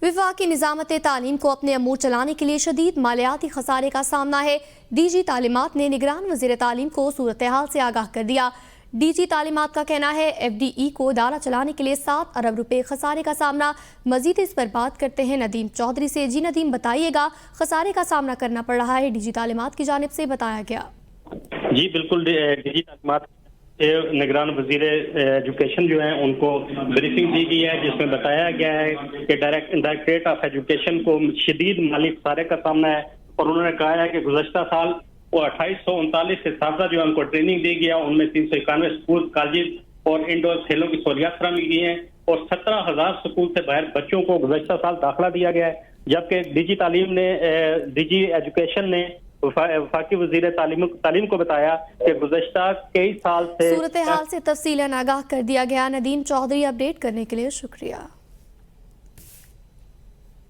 वफाकी निज़ामत तालीम को अपने अमूर चलाने के लिए शदीद मालियाती खसारे का सामना है। DG तालीमात ने निगरान वज़ीर तालीम को सूरत हाल से आगाह कर दिया। DG तालीमात का कहना है FDE को इदारा चलाने के लिए 7 अरब रुपए खसारे का सामना। मजीद इस पर बात करते हैं नदीम चौधरी से। जी नदीम, बताइएगा, खसारे का सामना करना पड़ रहा है, DG तालीमात की जानिब से बताया गया। जी बिल्कुल, DG तालीमात निगरान वजीर एजुकेशन जो है उनको ब्रीफिंग दी गई है, जिसमें बताया गया है कि डायरेक्टरेट ऑफ एजुकेशन को शदीद माली खसारे का सामना है। और उन्होंने कहा है कि गुज़श्ता साल वो 2839 इस्तादा जो है उनको ट्रेनिंग दी गया, उनमें 391 स्कूल, कॉलेज और इंडोर खेलों की सहूलियात फराहमी की हैं और 17,000 स्कूल से बाहर बच्चों को गुज़श्ता साल दाखिला दिया गया है। जबकि DG एजुकेशन ने वफाकी वज़ीर तालीम को बताया कि गुज़श्ता कई साल से सूरत हाल से तफसीलन आगाह कर दिया गया। नदीम चौधरी, अपडेट करने के लिए शुक्रिया।